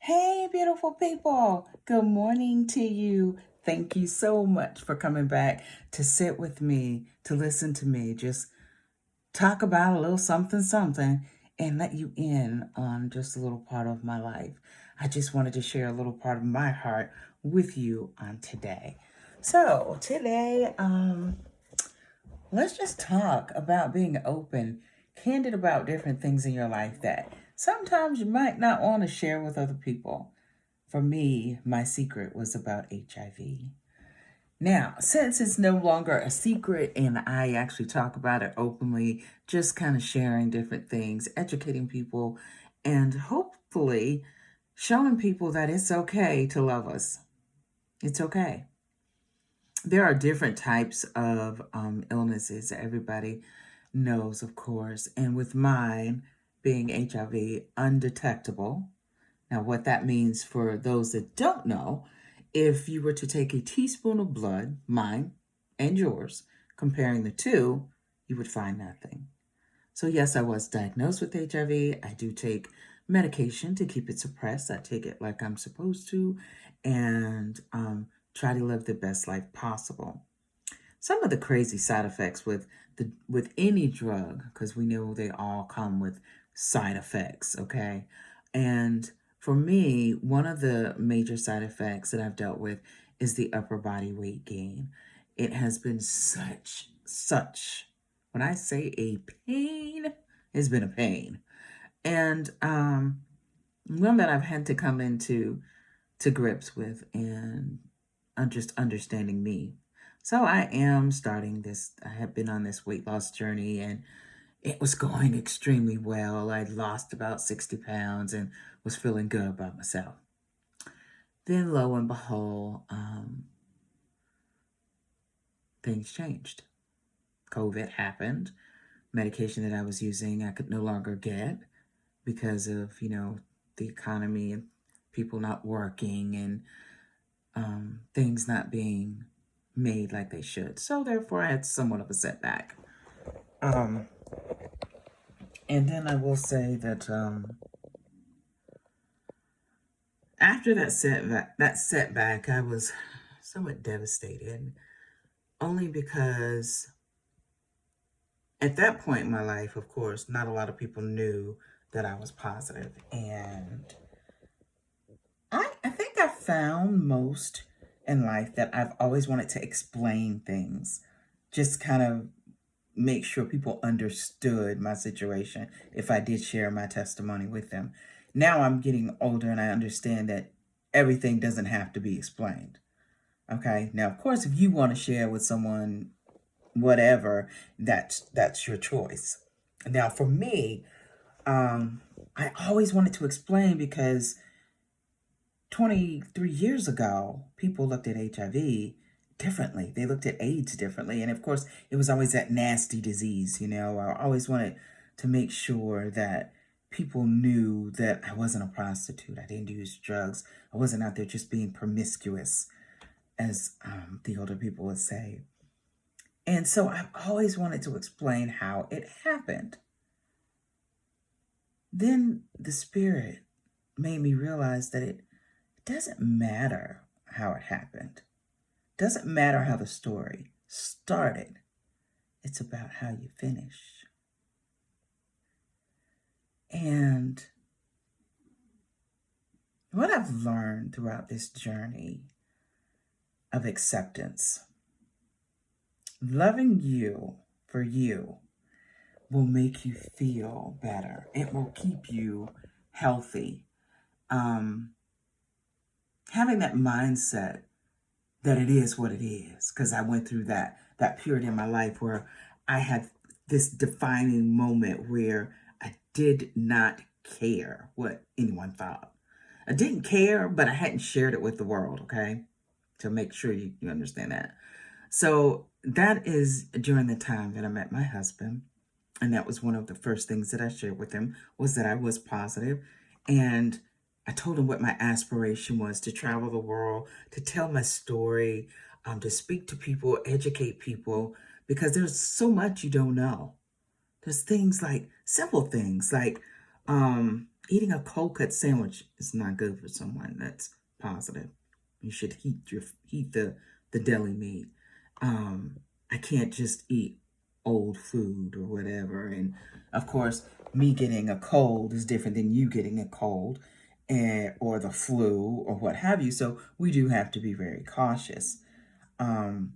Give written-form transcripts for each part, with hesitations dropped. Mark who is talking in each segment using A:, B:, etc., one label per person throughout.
A: Hey, beautiful people. Good morning to you. Thank you so much for coming back to sit with me, to listen to me, just talk about a little something, something, and let you in on just a little part of my life. I just wanted to share a little part of my heart with you on today. So, today, let's just talk about being open, candid about different things in your life that sometimes you might not want to share with other people. For me, my secret was about HIV. Now, since it's no longer a secret and I actually talk about it openly, just kind of sharing different things, educating people, and hopefully showing people that it's okay to love us. It's okay. There are different types of illnesses that everybody knows, of course, and with mine being HIV undetectable. Now, what that means for those that don't know, if you were to take a teaspoon of blood, mine and yours, comparing the two, you would find nothing. So, yes, I was diagnosed with HIV. I do take medication to keep it suppressed. I take it like I'm supposed to and try to live the best life possible. Some of the crazy side effects with any drug, because we know they all come with side effects, okay? And for me, one of the major side effects that I've dealt with is the upper body weight gain. It has been such, when I say a pain, it's been a pain. And one that I've had to come into to grips with and just understanding me. So I am starting this. I have been on this weight loss journey and it was going extremely well. I lost about 60 pounds and was feeling good about myself. Then lo and behold, things changed. COVID happened. Medication that I was using, I could no longer get because of, the economy and people not working and things not being made like they should. So therefore, I had somewhat of a setback. Um, and then I will say that after that setback, I was somewhat devastated, only because at that point in my life, of course, not a lot of people knew that I was positive, and I think I found most in life that I've always wanted to explain things, just kind of make sure people understood my situation if I did share my testimony with them. Now I'm getting older and I understand that everything doesn't have to be explained. Okay. Now, of course, if you want to share with someone whatever, that's your choice. Now, for me, I always wanted to explain because 23 years ago, people looked at HIV differently. They looked at AIDS differently. And of course, it was always that nasty disease, I always wanted to make sure that people knew that I wasn't a prostitute. I didn't use drugs. I wasn't out there just being promiscuous, as the older people would say. And so I've always wanted to explain how it happened. Then the Spirit made me realize that it doesn't matter how it happened. Doesn't matter how the story started. It's about how you finish. And what I've learned throughout this journey of acceptance, loving you for you will make you feel better. It will keep you healthy. Having that mindset that it is what it is, because I went through that period in my life where I had this defining moment where I did not care what anyone thought. I didn't care, but I hadn't shared it with the world, okay? To make sure you understand that. So that is during the time that I met my husband. And that was one of the first things that I shared with him, was that I was positive. And I told him what my aspiration was: to travel the world, to tell my story, to speak to people, educate people, because there's so much you don't know. There's things like simple things like Eating a cold cut sandwich is not good for someone that's positive. You should heat the deli meat. Um, I can't just eat old food or whatever. And of course, me getting a cold is different than you getting a cold, or the flu or what have you. So we do have to be very cautious. Um,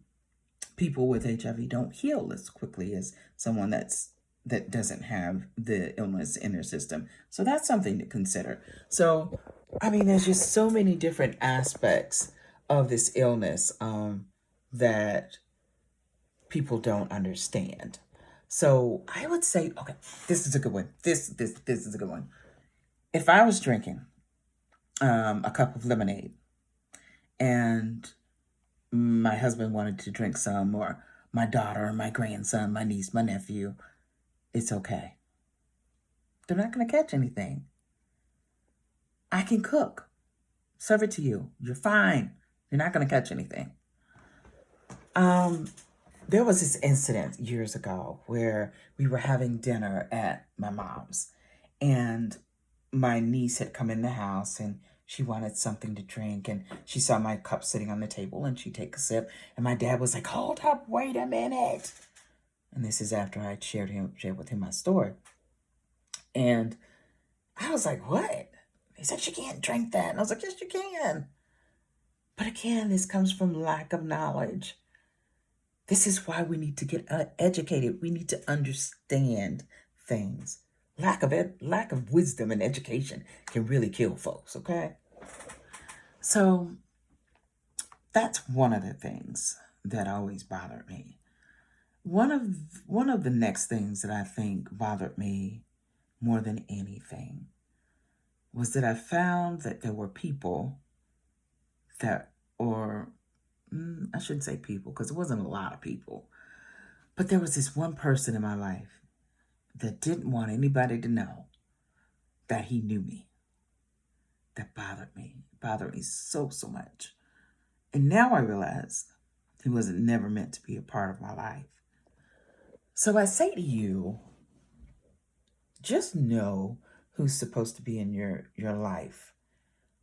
A: People with HIV don't heal as quickly as someone that doesn't have the illness in their system. So that's something to consider. So, I mean, there's just so many different aspects of this illness that people don't understand. So I would say, okay, this is a good one. This is a good one. If I was drinking a cup of lemonade and my husband wanted to drink some, or my daughter, my grandson, my niece, my nephew, it's okay. They're not going to catch anything. I can cook, serve it to you. You're fine. You're not going to catch anything. There was this incident years ago where we were having dinner at my mom's, and my niece had come in the house and she wanted something to drink, and she saw my cup sitting on the table and she'd take a sip, and my dad was like, "Hold up, wait a minute." And this is after I shared with him my story. And I was like, "What?" He said, "You can't drink that." And I was like, "Yes, you can." But again, this comes from lack of knowledge. This is why we need to get educated. We need to understand things. Lack of wisdom and education can really kill folks, okay? So that's one of the things that always bothered me. One of the next things that I think bothered me more than anything was that I found that there were people that, or I shouldn't say people because it wasn't a lot of people, but there was this one person in my life that didn't want anybody to know that he knew me. That bothered me so much. And now I realize he wasn't never meant to be a part of my life. So I say to you, just know who's supposed to be in your life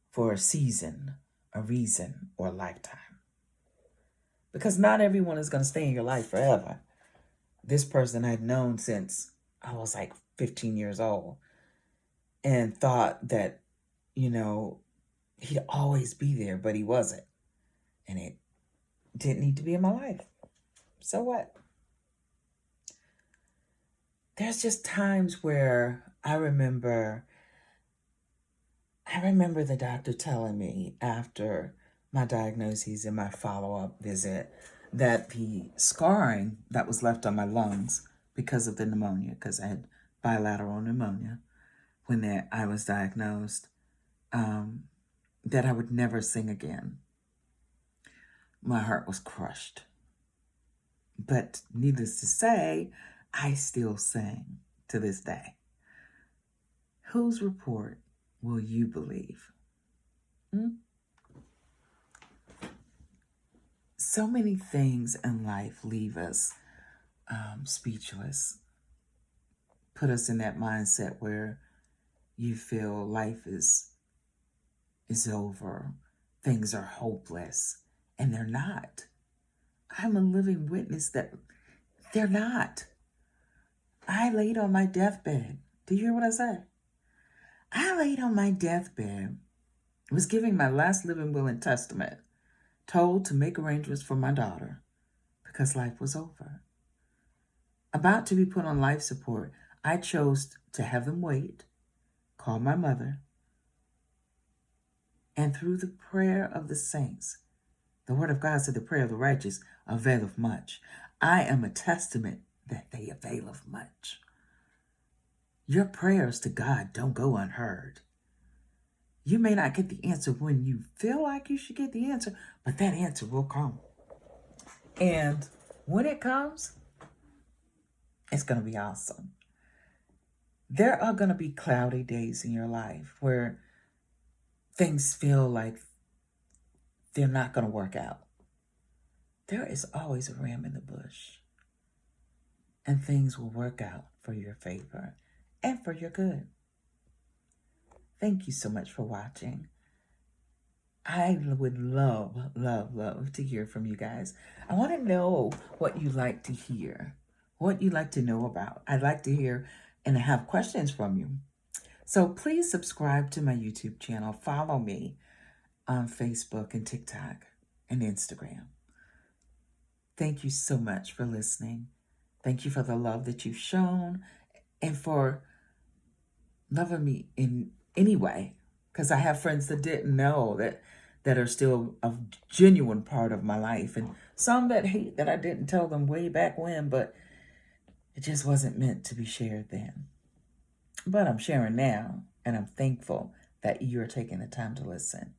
A: for a season, a reason, or a lifetime. Because not everyone is going to stay in your life forever. This person I'd known since I was like 15 years old and thought that, he'd always be there, but he wasn't. And it didn't need to be in my life. So what? There's just times where I remember the doctor telling me after my diagnoses and my follow-up visit that the scarring that was left on my lungs because of the pneumonia, because I had bilateral pneumonia when I was diagnosed, that I would never sing again. My heart was crushed. But needless to say, I still sing to this day. Whose report will you believe? So many things in life leave us speechless, put us in that mindset where you feel life is over, things are hopeless, and they're not. I'm a living witness that they're not. I laid on my deathbed. Do you hear what I said? I laid on my deathbed, was giving my last living will and testament, told to make arrangements for my daughter because life was over. About to be put on life support, I chose to have them wait, call my mother, and through the prayer of the saints, the word of God said the prayer of the righteous availeth much. I am a testament that they availeth much. Your prayers to God don't go unheard. You may not get the answer when you feel like you should get the answer, but that answer will come. And when it comes, it's going to be awesome. There are going to be cloudy days in your life where things feel like they're not going to work out. There is always a ram in the bush. And things will work out for your favor and for your good. Thank you so much for watching. I would love, love, love to hear from you guys. I want to know what you like to hear, what you like to know about. I'd like to hear and have questions from you. So please subscribe to my YouTube channel. Follow me on Facebook and TikTok and Instagram. Thank you so much for listening. Thank you for the love that you've shown and for loving me in any way. Because I have friends that didn't know that are still a genuine part of my life. And some that hate that I didn't tell them way back when, but it just wasn't meant to be shared then. But I'm sharing now, and I'm thankful that you're taking the time to listen.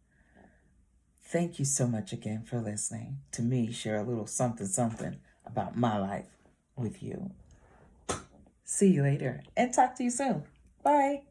A: Thank you so much again for listening to me share a little something, something about my life with you. See you later and talk to you soon. Bye.